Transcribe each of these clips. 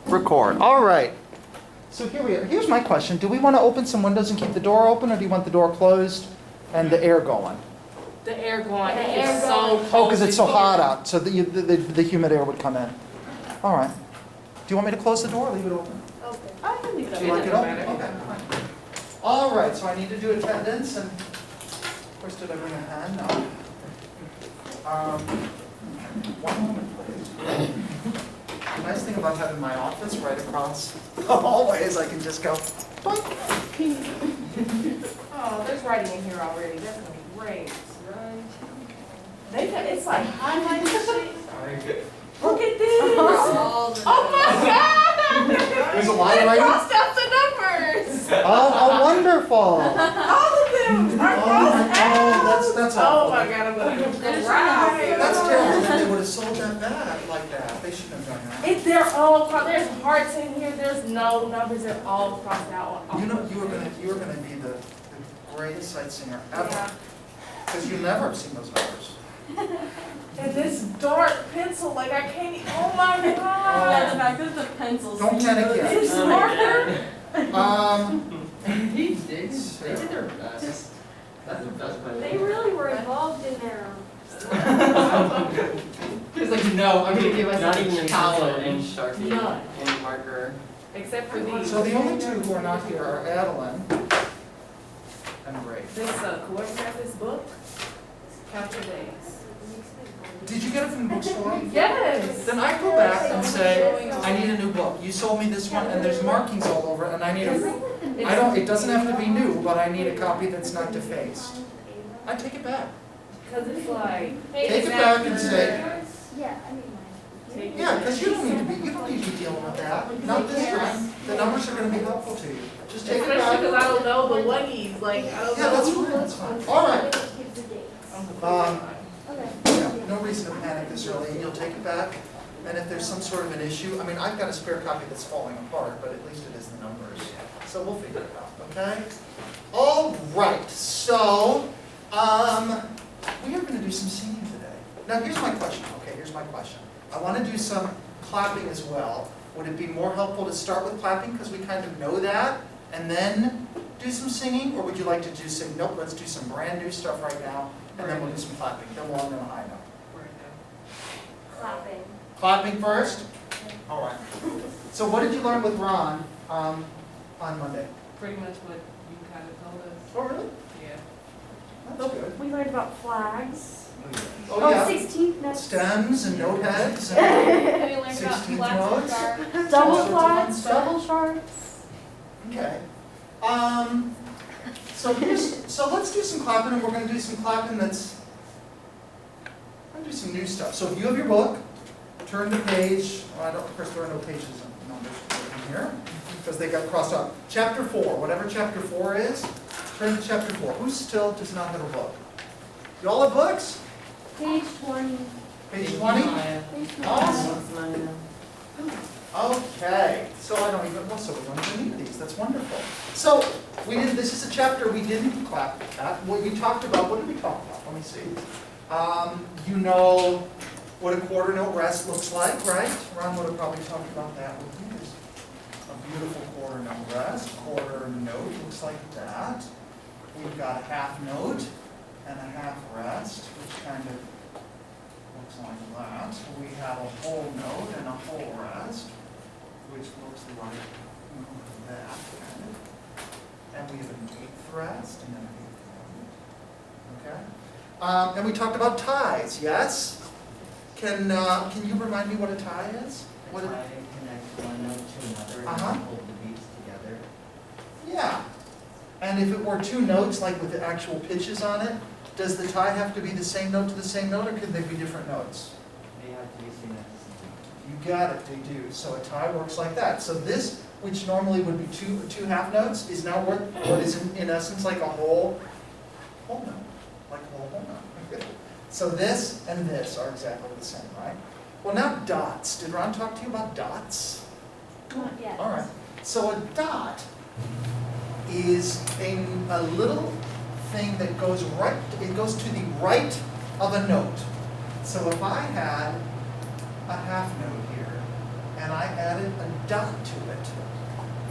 record. All right. So here we are. Here's my question. Do we want to open some windows and keep the door open, or do you want the door closed and the air going? The air going. The It's air so going. cold. Oh, because it's so hot out, so the humid air would come in. All right. Do you want me to close the door or leave it open? Okay. I can leave Do that. you like it doesn't open? matter. Okay, fine. All right, so I need to do attendance, and of course, did I bring a pen? No. One moment, please. The nice thing about having my office right across the hallway is I can just go, boink. Oh, there's writing in here already. That's gonna be great. It's like highlighted shit. Look at this. Oh my God. There's a lot of They writing? crossed out the numbers. Oh, wonderful. All of them are crossed out. That's Oh awful. my God, I'm gonna go There's right. That's terrible. They would have sold that bad like that. They shouldn't have done that. They're all there's hearts in here. There's no numbers. They're all crossed out. You know, you were gonna be the greatest sight singer ever, Yeah. because you never have seen those numbers. And this dark pencil, like I can't. Oh my Yeah, the God. fact that the pencils. Don't panic yet. It's marker. They did their best. That's the best way. They really were involved in their. He's like, no, I'm gonna give Not myself even a a challenge. and Sharpie None. and marker. Except for these. So the only two who are not here are Adeline and Ray. This whoever got this book, count your days. Did you get it from the bookstore? Yes. Then I go back and say, I need a new book. You sold me this one, and there's markings all over it, and I need it doesn't have to be new, but I need a copy that's not defaced. I take it back. Because it's like. Take it back and say, Yeah, I mean mine. yeah, because you don't need to be dealing with that. Not this time. The numbers are gonna be helpful to you. Just take it Especially because I back. don't know the wuggies, like, I don't Yeah, know. that's fine. All right. Keep the dates. Okay. Yeah, no reason to panic this early, and you'll take it back. And if there's some sort of an issue, I mean, I've got a spare copy that's falling apart, but at least it is the numbers. So we'll figure it out, okay? All right, so, we are gonna do some singing today. Now, here's my question, okay, here's my question. I wanna do some clapping as well. Would it be more helpful to start with clapping, because we kind of know that, and then do some singing? Or would you like to do some, nope, let's do some brand new stuff right now, and then we'll do some clapping, then we'll end on a high note. Clapping. Clapping first? All right. So what did you learn with Ron on Monday? Pretty much what you kind of told us. Oh, really? Yeah. That's good. We learned about flags. Oh, yeah. 16th notes. Stems and note heads and Have you learned about 16th flats and notes? stars? Double All sorts of fun flats, stuff. double sharps. Okay. So let's do some clapping, and we're going to do some clapping that's, I'm going to do some new stuff. So if you have your book, turn to page, of course there are no pages and numbers in here, because they got crossed out. Chapter 4, whatever chapter 4 is, turn to chapter 4. Who still does not have a book? You all have books? Page 20. Page 20? Page 20. Awesome. Okay, so I don't even, well, so we don't even need these, that's wonderful. So, this is a chapter we didn't clap at. What we talked about, what did we talk about? Let me see. You know what a quarter note rest looks like, right? Ron would have probably talked about that with you. There's a beautiful quarter note rest. Quarter note looks like that. We've got a half note and a half rest, which kind of looks like that. We have a whole note and a whole rest, which looks like that kind of. And we have an eighth rest and then an eighth note. Okay? And we talked about ties, yes? Can you remind me what a tie is? What Try to connect one note to another Uh-huh. and hold the beats together. Yeah. And if it were two notes, like with the actual pitches on it, does the tie have to be the same note to the same note, or could they be different notes? They have to be seen at the same You got it, they do. So a tie works like that. So this, which normally would be two half notes, is now worth what is in essence like a whole note. Like a whole note. So this and this are exactly the same, right? Well, now dots. Did Ron talk to you about dots? Not yet. All right. So a dot is a little thing that goes right, it goes to the right of a note. So if I had a half note here, and I added a dot to it.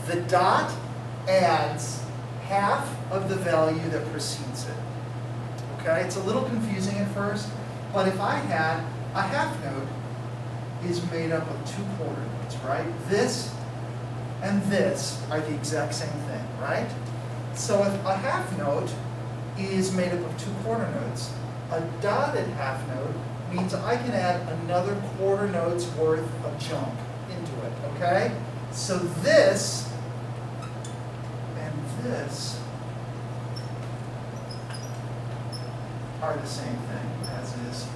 The dot adds half of the value that precedes it. Okay, it's a little confusing at first, but if I had a half note is made up of 2 quarter notes, right? This and this are the exact same thing, right? So if a half note is made up of 2 quarter notes, a dotted half note means I can add another quarter note's worth of chunk into it, okay? So this and this are the same thing, as is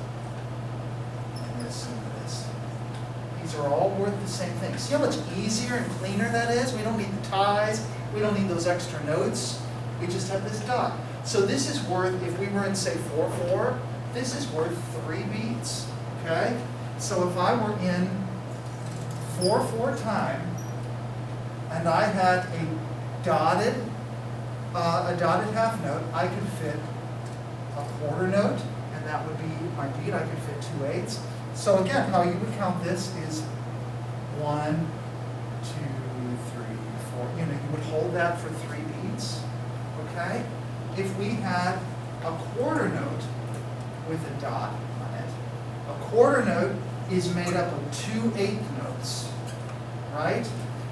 this and this. These are all worth the same thing. See how much easier and cleaner that is? We don't need the ties, we don't need those extra notes, we just have this dot. So this is worth, if we were in say 4/4, this is worth 3 beats, okay? So if I were in 4/4 time, and I had a dotted half note, I could fit a quarter note, and that would be my beat. I could fit 2/8. So again, how you would count this is 1, 2, 3, 4. You know, you would hold that for 3 beats, okay? If we had a quarter note with a dot on it, a quarter note is made up of 2/8 notes, right?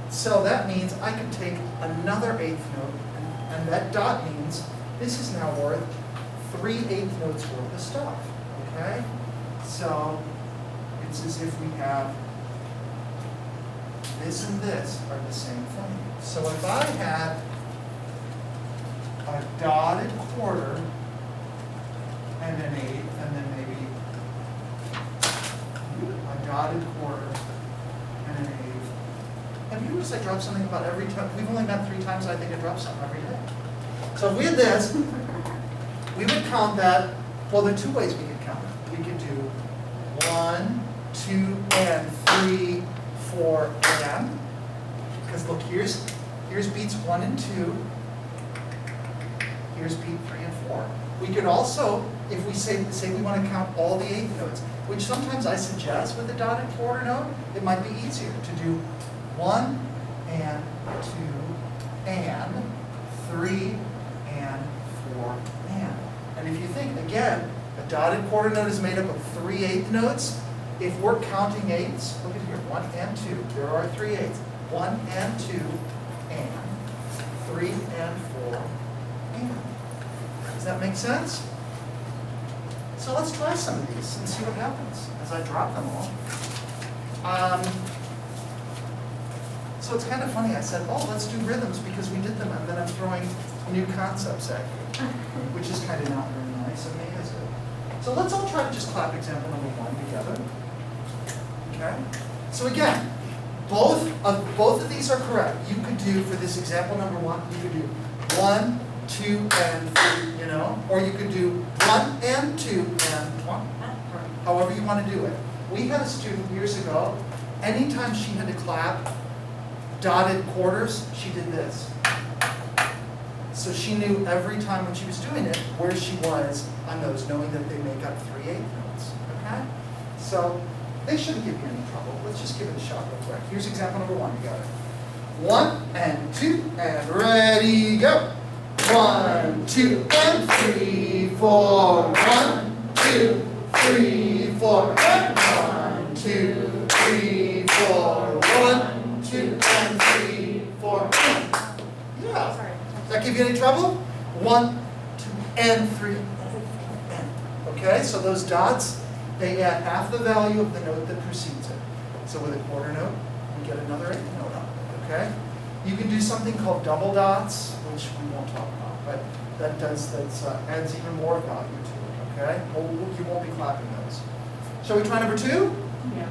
So that means I could take another 1/8 note, and that dot means this is now worth 3/8 notes worth of stuff, okay? So it's as if we have this and this are the same thing. So if I had a dotted quarter and an 1/8, and then maybe a dotted quarter and an 1/8. Have you noticed I drop something about every time? We've only met 3 times, I think I drop something every day. So if we had this, we would count that, well, there are 2 ways we could count it. We could do 1, 2, and 3, 4, and. Because look, here's beats 1 and 2. Here's beat 3 and 4. We could also, if we say we want to count all the 1/8 notes, which sometimes I suggest with a dotted quarter note, it might be easier to do 1 and 2 and 3 and 4 and. And if you think, again, a dotted quarter note is made up of 3/8 notes. If we're counting 8s, look at here, 1 and 2, there are 3/8. 1 and 2 and 3 and 4 and. Does that make sense? So let's try some of these and see what happens as I drop them all. So it's kind of funny, I said, oh, let's do rhythms because we did them, and then I'm throwing new concepts at you, which is kind of not very nice of me, is it? So let's all try to just clap example number 1 together. Okay? So again, both of these are correct. You could do, for this example number 1, you could do 1, 2, and 3, you know? Or you could do 1 and 2 and 1. However you want to do it. We had a student years ago, anytime she had to clap dotted quarters, she did this. So she knew every time when she was doing it where she was on those, knowing that they make up 3/8 notes. Okay? So they shouldn't give you any trouble. Let's just give it a shot real quick. Here's example number 1 together. 1 and 2 and ready, go. 1, 2, and 3, 4. 1, 2, 3, 4. And 1, 2, 3, 4. 1, 2, and 3, 4. Yeah. Sorry. Does that give you any trouble? 1, 2, and 3, and. Okay, so those dots, they add half the value of the note that precedes it. So with a quarter note, we get another 1/8 note on it, okay? You can do something called double dots, which we won't talk about, but that adds even more value to it, okay? You won't be clapping those. Shall we try number 2? Yeah.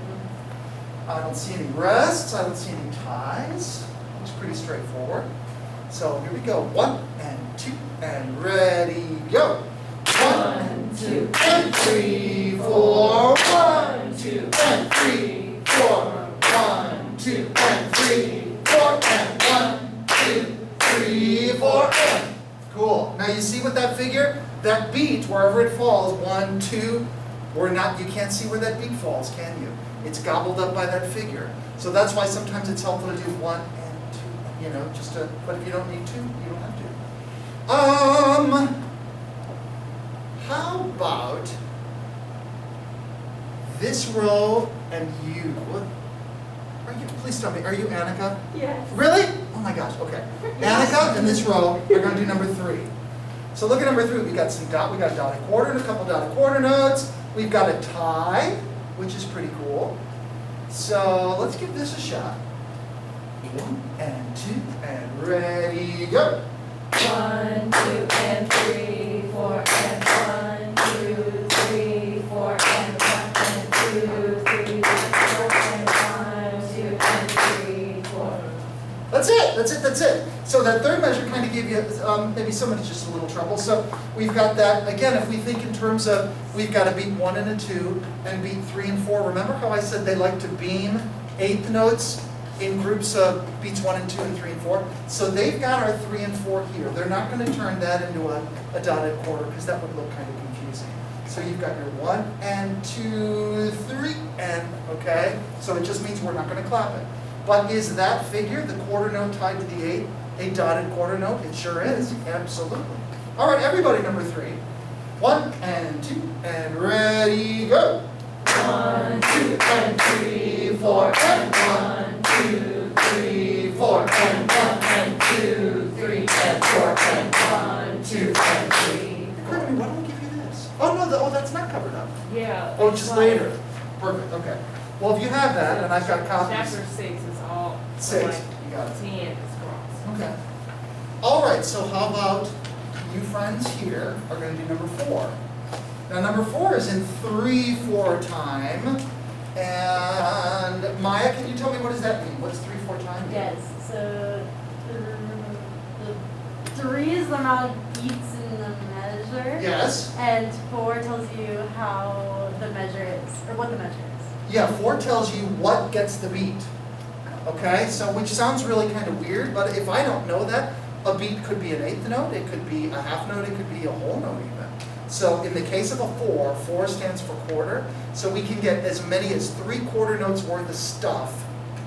I don't see any rests, I don't see any ties. Looks pretty straightforward. So here we go. 1 and 2 and ready, go. 1, 2, and 3, 4. 1, 2, and 3, 4. 1, 2, and 3, 4. And 1, 2, 3, 4. And. Cool. Now you see with that figure, that beat, wherever it falls, 1, 2, We're not, you can't see where that beat falls, can you? It's gobbled up by that figure. So that's why sometimes it's helpful to do 1 and 2, you know, just to, but if you don't need to, you don't have to. How about this row and you? Are you, please tell me, are you Annika? Yes. Really? Oh my gosh, okay. Annika and this row are going to do number 3. So look at number 3. We got a dotted quarter and a couple dotted quarter notes. We've got a tie, which is pretty cool. So let's give this a shot. 1 and 2 and ready, go. 1, 2, and 3, 4, and 1, 2, 3, 4, and 1, and 2, 3, 4, and 1, 2, and 3, 4. That's it. So that third measure kind of gave you, maybe somebody's just a little trouble. So we've got that, again, if we think in terms of, we've got a beat 1 and a 2, and beat 3 and 4. Remember how I said they like to beam eighth notes in groups of beats 1 and 2 and 3 and 4? So they've got our 3 and 4 here. They're not going to turn that into a dotted quarter, because that would look kind of confusing. So you've got your 1 and 2, 3, and, okay? So it just means we're not going to clap it. But is that figure, the quarter note tied to the 8, a dotted quarter note? It sure is, absolutely. All right, everybody, number 3. 1 and 2, and ready, go. 1, 2, and 3, 4, and 1, 2, 3, 4, and 1, and 2, 3, and 4, and 1, 2, and 3. Courtney, why don't we give you this? Oh, no, that's not covered up. Yeah. Oh, just later. Perfect, okay. Well, if you have that, and I've got copies. Chapter 6 is all. 6, like, you got it. 10 is cross. Okay. All right, so how about you friends here are going to do number 4. Now, number 4 is in 3/4 time. And Maya, can you tell me what does that mean? What's 3/4 time? Yes, so the 3 is the amount of beats in the measure. Yes. And 4 tells you how the measure is, or what the measure is. Yeah, 4 tells you what gets the beat. Okay, so which sounds really kind of weird, but if I don't know that, a beat could be an eighth note, it could be a half note, it could be a whole note even. So in the case of a 4, 4 stands for quarter, so we can get as many as 3 quarter notes worth of stuff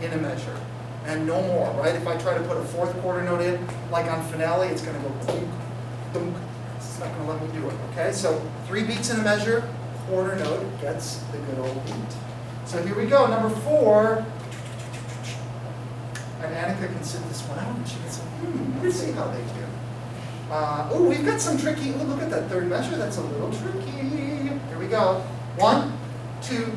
in a measure, and no more, right? If I try to put a 4th quarter note in, like on finale, it's going to go dunk, dunk. It's not going to let me do it, okay? So 3 beats in a measure, quarter note gets the good old beat. So here we go, number 4. And Annika can sit this one out and she can say, let's see how they do. Oh, we've got some tricky, oh, look at that third measure, that's a little tricky. Here we go. 1, 2,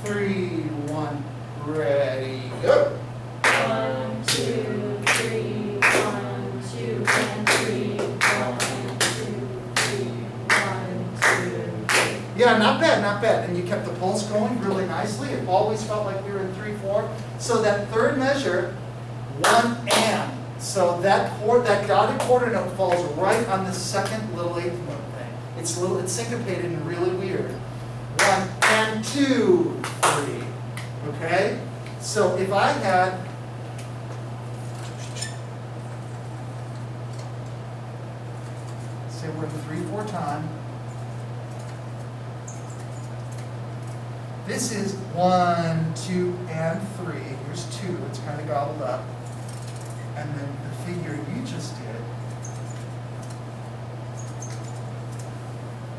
3, 1, ready, go. 1, 2, 3, 1, 2, and 3, 1, 2, 3, 1, 2, 3. Yeah, not bad. And you kept the pulse going really nicely. It always felt like we were in 3/4. So that third measure, 1 and. So that dotted quarter note falls right on the second little eighth note thing. It's syncopated and really weird. 1 and 2, 3. Okay? So if I had, say we're in 3/4 time. This is 1, 2, and 3. Here's 2. It's kind of gobbled up. And then the figure you just did,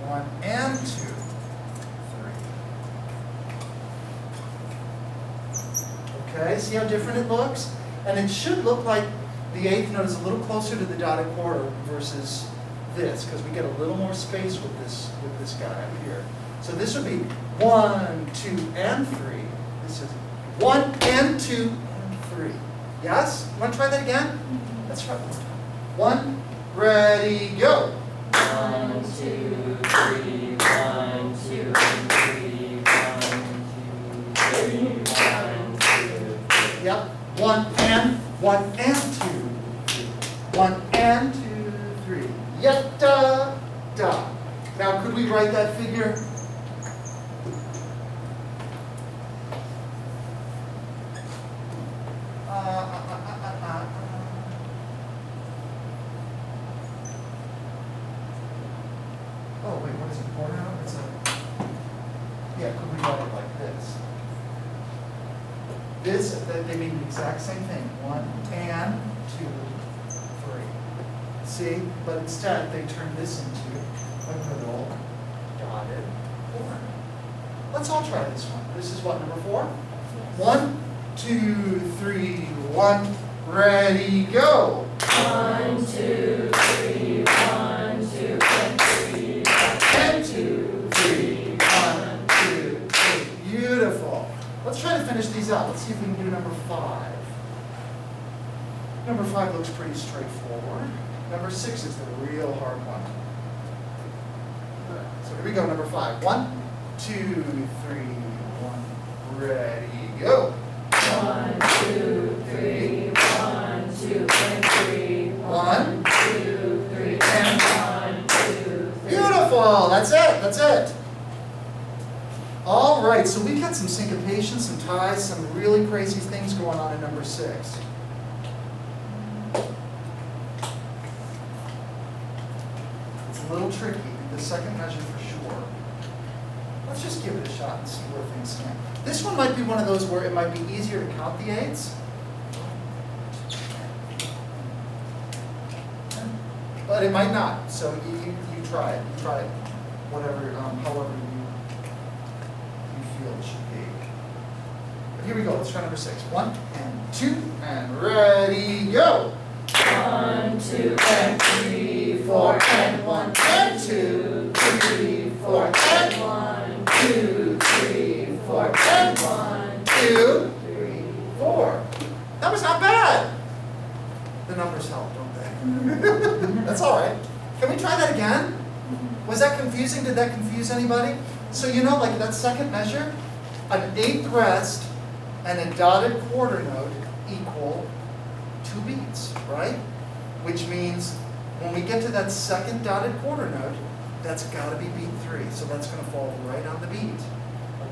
1 and 2, 3. Okay, see how different it looks? And it should look like the eighth note is a little closer to the dotted quarter versus this, because we get a little more space with this guy over here. So this would be 1, 2, and 3. This is 1 and 2 and 3. Yes? You want to try that again? Let's try it one more time. 1, ready, go. 1, 2, 3, 1, 2, 3, 1, 2, 3, 1, 2. Yep. 1 and 2. 1 and 2, 3. Yatta da. Now, could we write that figure? Oh, wait, what is it? Quarter note? It's a Yeah, could we write it like this? They mean the exact same thing, 1 and 2, 3. See, but instead they turn this into a little dotted line. Let's all try this one. This is what, number 4? 1, 2, 3, 1, ready, go. 1, 2, 3, 1, 2, and 3, And 2, 3, 1, 2, 3. Beautiful. Let's try to finish these out. Let's see if we can do number 5. Number 5 looks pretty straightforward. Number 6 is the real hard one. So here we go, number 5. 1, 2, 3, 1, ready, go. 1, 2, 3, 1, 2, and 3, 1, 2, 3, and 1, 2, 3. Beautiful, that's it, that's it. All right, so we got some syncopation, some ties, some really crazy things going on in number 6. It's a little tricky, the second measure for sure. Let's just give it a shot and see where things stand. This one might be one of those where it might be easier to count the 8s. But it might not, so you try it. You try it, whatever, however you feel it should be. But here we go, let's try number 6. 1 and 2, and ready, go! 1, 2, and 3, 4, and 1, And 2, 3, 4, and 1, 2, 3, 4, and 1, 2, 3. 4. That was not bad. The numbers help, don't they? That's all right. Can we try that again? Was that confusing? Did that confuse anybody? So you know, like that second measure, an 8th rest and a dotted quarter note equal 2 beats, right? Which means when we get to that second dotted quarter note, that's got to be beat 3. So that's going to fall right on the beat,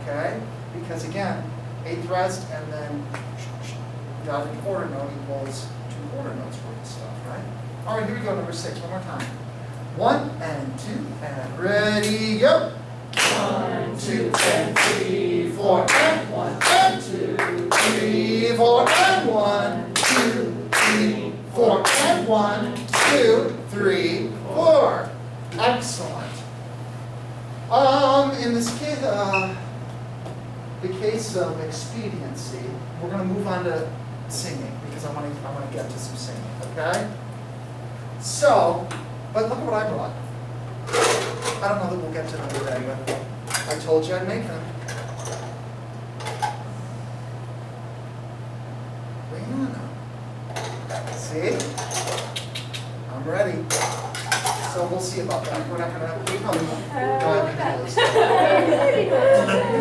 okay? Because again, 8th rest and then dotted quarter note equals 2 quarter notes worth of stuff, right? All right, here we go, number 6, one more time. 1 and 2, and ready, go! 1, 2, and 3, 4, and 1, And 2, 3, 4, and 1, 2, 3, 4, and 1, 2, 3, 4. Excellent. In this case, the case of expediency, we're going to move on to singing because I want to get to some singing. Okay. So, but look at what I brought. I don't know that we'll get to them today, but I told you I'd make them. See? I'm ready. So we'll see about that. We're not gonna, we probably won't dive into this.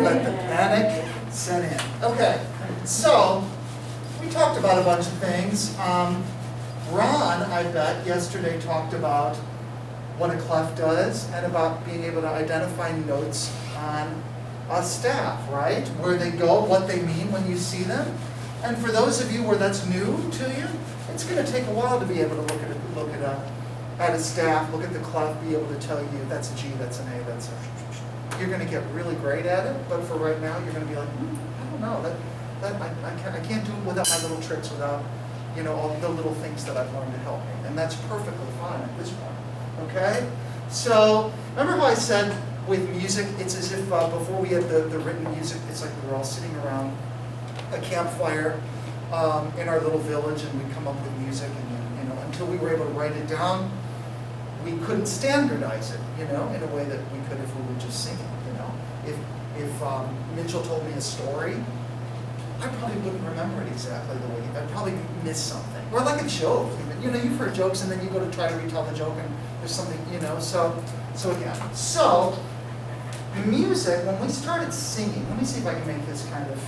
Let the panic set in. Okay, so we talked about a bunch of things. Ron, I bet, yesterday talked about what a clef does and about being able to identify notes on a staff, right? Where they go, what they mean when you see them. And for those of you where that's new to you, it's going to take a while to be able to look at a staff, look at the clef, be able to tell you that's a G, that's an A, that's a. You're going to get really great at it, but for right now, you're going to be like, I don't know, I can't do it without my little tricks, without all the little things that I've learned to help me, and that's perfectly fine at this point. Okay, so remember how I said with music, it's as if before we had the written music, it's like we were all sitting around a campfire in our little village, and we'd come up with music, and until we were able to write it down, we couldn't standardize it, in a way that we could if we were just singing. If Mitchell told me a story, I probably wouldn't remember it exactly the way I'd probably miss something. Or like a joke, even. You've heard jokes, and then you go to try to retell the joke, and there's something, So again, so music. When we started singing, let me see if I can make this kind of.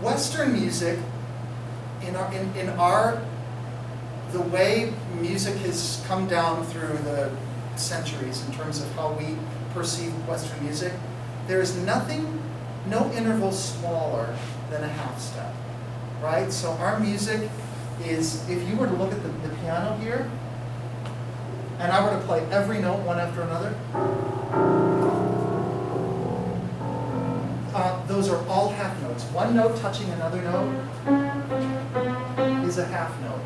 Western music, the way music has come down through the centuries in terms of how we perceive Western music, there is no interval smaller than a half step, right? So our music is, if you were to look at the piano here, and I were to play every note one after another, those are all half notes. One note touching another note is a half note,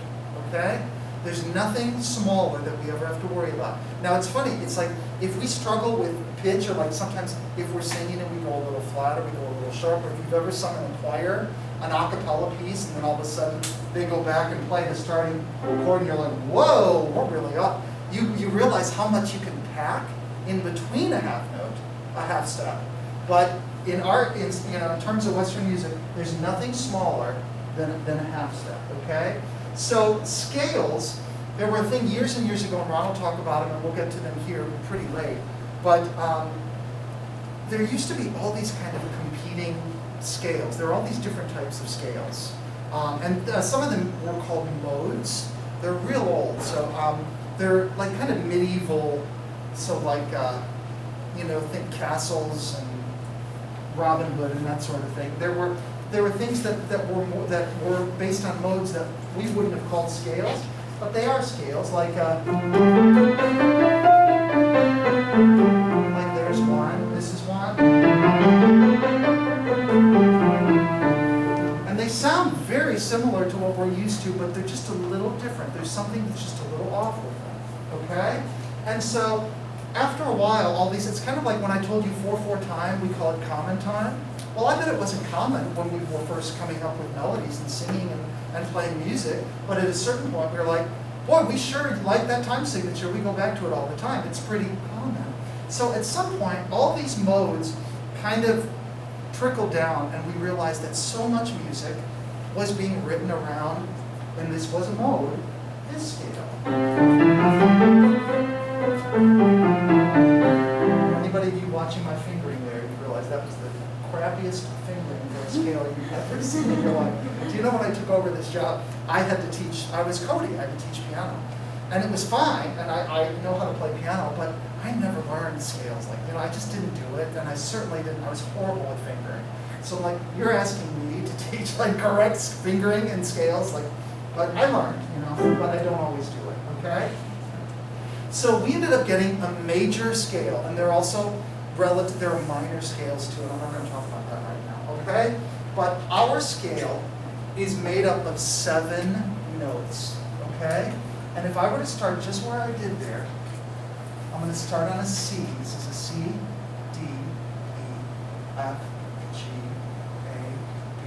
okay? There's nothing smaller that we ever have to worry about. Now it's funny, it's like if we struggle with pitch, or like sometimes if we're singing and we go a little flat or we go a little sharp, or if you've ever sung in a choir, an a cappella piece, and then all of a sudden they go back and play the starting chord and you're like, whoa, we're really up. You realize how much you can pack in between a half note, a half step. But in terms of Western music, there's nothing smaller than a half step, okay? So scales, there were a thing years and years ago, and Ron will talk about them, and we'll get to them here pretty late, but there used to be all these kind of competing scales. There are all these different types of scales. And some of them were called modes. They're real old, so they're like kind of medieval, so like, think castles and Robin Hood and that sort of thing. There were things that were based on modes that we wouldn't have called scales, but they are scales. Like there's one. This is one. And they sound very similar to what we're used to, but they're just a little different. There's something that's just a little off with them. Okay? And so after a while, all these, it's kind of like when I told you 4/4 time, we call it common time. Well, I bet it wasn't common when we were first coming up with melodies and singing and playing music, but at a certain point we were like, boy, we sure like that time signature, we go back to it all the time, it's pretty common. So at some point, all these modes kind of trickled down, and we realized that so much music was being written around, and this was a mode, this scale. Anybody of you watching my fingering there, you realize that was the crappiest fingering for a scale you've ever seen in your life. Do you know when I took over this job, I was Cody, I had to teach piano. And it was fine, and I know how to play piano, but I never learned scales. I just didn't do it, and I certainly didn't. I was horrible with fingering. So you're asking me to teach correct fingering and scales, but I learned, but I don't always do it, okay? So we ended up getting a major scale, and there are also there are minor scales too, and I'm not going to talk about that right now, okay? But our scale is made up of 7 notes, okay? And if I were to start just where I did there, I'm going to start on a C. This is a C, D, E, F, G, A, B,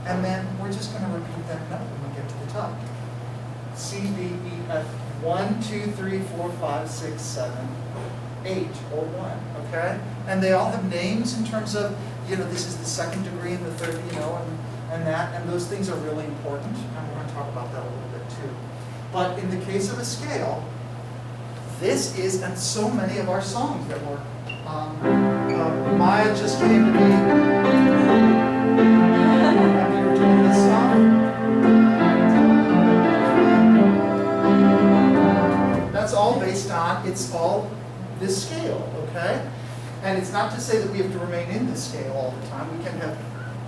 and then we're just going to repeat that note when we get to the top. C, D, E, F, 1, 2, 3, 4, 5, 6, 7, 8, or 1, okay? And they all have names in terms of, this is the 2nd degree and the 3rd, and those things are really important, and we're going to talk about that a little bit too. But in the case of a scale, this is, and so many of our songs that were, Maya just came to me, and we were doing this song. That's all based on, it's all this scale, okay? And it's not to say that we have to remain in this scale all the time. We can have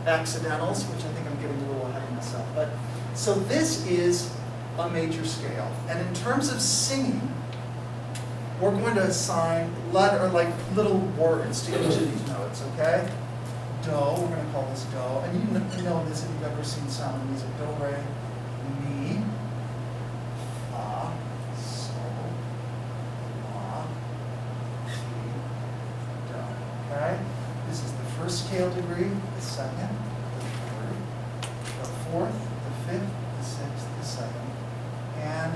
accidentals, which I think I'm getting a little ahead of myself. But so this is a major scale. And in terms of singing, we're going to assign little words to each of these notes, okay? Do, we're going to call this do. And you know this if you've ever seen sound music. Do, re, mi, fa, sol, la, si, do, okay? This is the 1st scale degree, the 2nd, the 3rd, the 4th, the 5th, the 6th, the 7th. And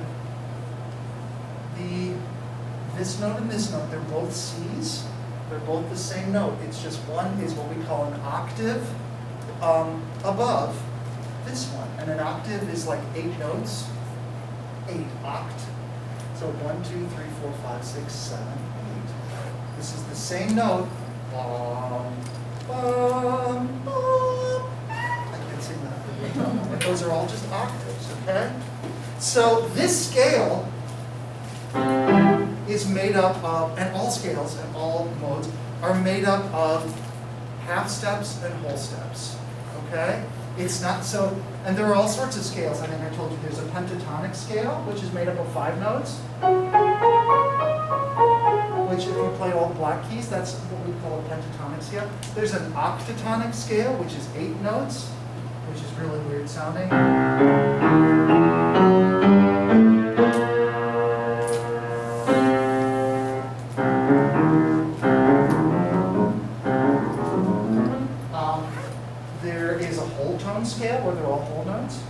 this note and this note, they're both C's. They're both the same note. It's just one is what we call an octave above this one. And an octave is 8 notes. 8 oct. So 1, 2, 3, 4, 5, 6, 7, 8. This is the same note. Bum, bum, bum. I can't sing that. But those are all just octaves, okay? So this scale is made up of, and all scales and all modes are made up of half steps and whole steps, okay? It's not so, and there are all sorts of scales. I think I told you there's a pentatonic scale, which is made up of 5 notes. which if you play all the black keys, that's what we call a pentatonic scale. There's an octatonic scale, which is 8 notes, which is really weird sounding. There is a whole tone scale where they're all whole notes.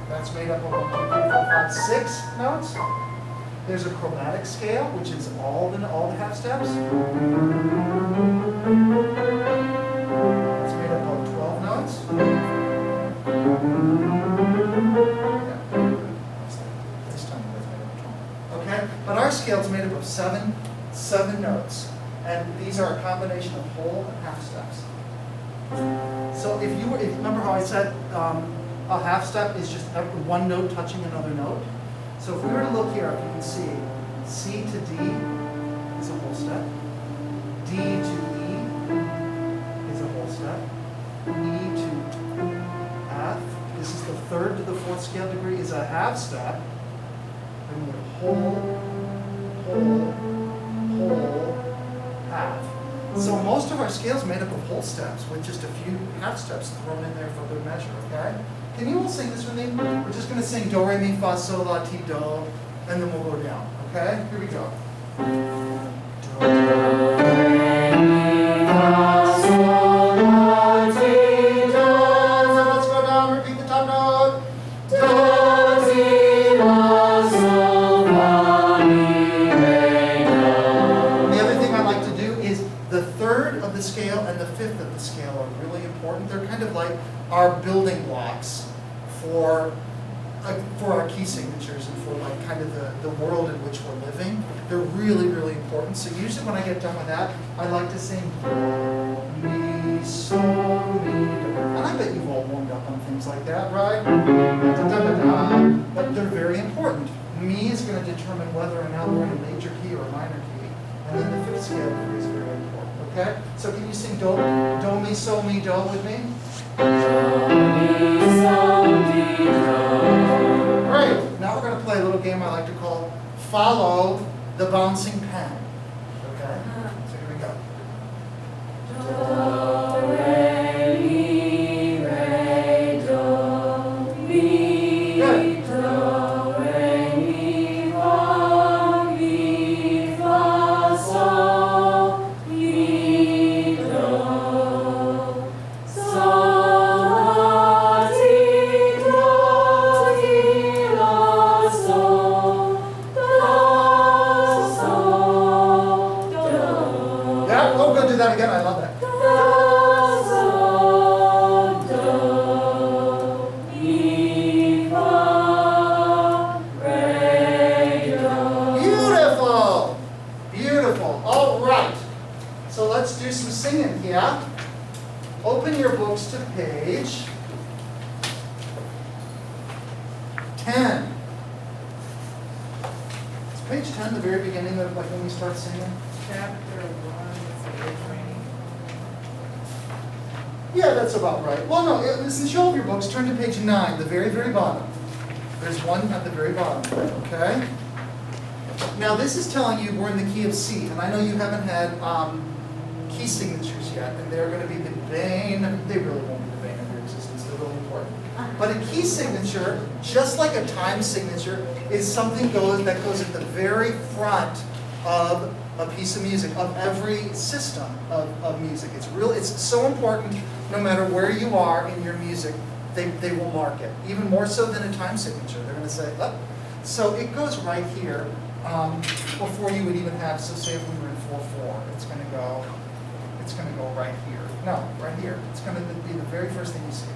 That's made up of 1, 2, 3, 4, 5, 6 notes. There's a chromatic scale, which is all the half steps. It's made up of 12 notes. This time it's made up of 12. Okay, but our scale is made up of seven notes, and these are a combination of whole and half steps. So if remember how I said a half step is just one note touching another note. So if we were to look here, you can see C to D is a whole step. D to E is a whole step. E to F, this is the third to the fourth scale degree, is a half step. Then we have whole, half. So most of our scale is made up of whole steps with just a few half steps thrown in there for good measure, okay? Can you all sing this with me? We're just going to sing do, re, mi, fa, sol, la, ti, do, and then we'll go down, okay? Here we go. Do, re, mi, fa, sol, la, ti, do. So let's go down, repeat the top note. Do, si, la, sol, fa, mi, re, do. The other thing I like to do is the third of the scale and the fifth of the scale are really important. They're kind of like our building blocks for our key signatures and for like kind of the world in which we're living. They're really, really important. So usually when I get done with that, I like to sing do, mi, sol, mi, do. And I bet you've all warmed up on things like that, right? Da, da, da, da. But they're very important. Mi is going to determine whether or not we're in a major key or a minor key. And then the fifth scale degree is very important. Okay? So can you sing do, mi, sol, mi, do with me? Do, mi, sol, mi, do. Great. Now we're going to play a little game I like to call Follow the Bouncing Pen. Okay? So here we go. Do, re, mi, re, do, mi, Good. do, re, mi, fa, mi, fa, sol, mi, do, sol, la, ti, do, la, sol, do, do. Yeah, oh, go do that again. I love that. Beautiful. Beautiful. All right. So let's do some singing here. Open your books to page 10. Is page 10 the very beginning of like when we start singing? Chapter 1, it's a training. Yeah, that's about right. Well, no, since you have your books, turn to page 9, the very, very bottom. There's one at the very bottom, okay? Now, this is telling you we're in the key of C, and I know you haven't had key signatures yet, and they're going to be the bane, they really won't be the bane of your existence, they're really important. But a key signature, just like a time signature, is something that goes at the very front of a piece of music, of every system of music. It's so important no matter where you are in your music, they will mark it. Even more so than a time signature. They're going to say, oh. So it goes right here before you would even have, so say if we were in 4/4, it's going to go right here. No, right here. It's going to be the very first thing you see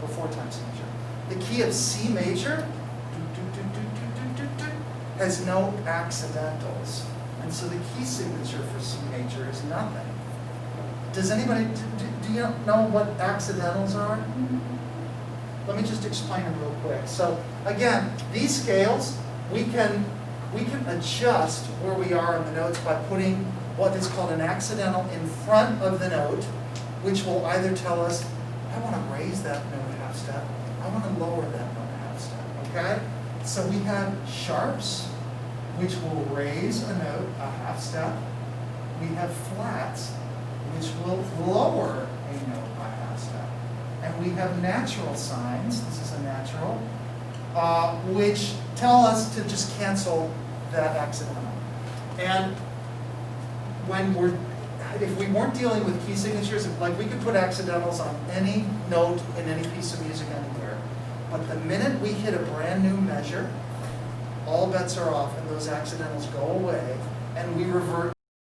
before time signature. The key of C major has no accidentals. And so the key signature for C major is nothing. Does anybody, do you know what accidentals are? Let me just explain it real quick. So again, these scales, we can adjust where we are in the notes by putting what is called an accidental in front of the note, which will either tell us, I want to raise that note a half step, I want to lower that note a half step, okay? So we have sharps, which will raise a note a half step. We have flats, which will lower a note a half step. And we have natural signs, this is a natural, which tell us to just cancel that accidental. And if we weren't dealing with key signatures, like we could put accidentals on any note in any piece of music anywhere. But the minute we hit a brand new measure, all bets are off and those accidentals go away and we revert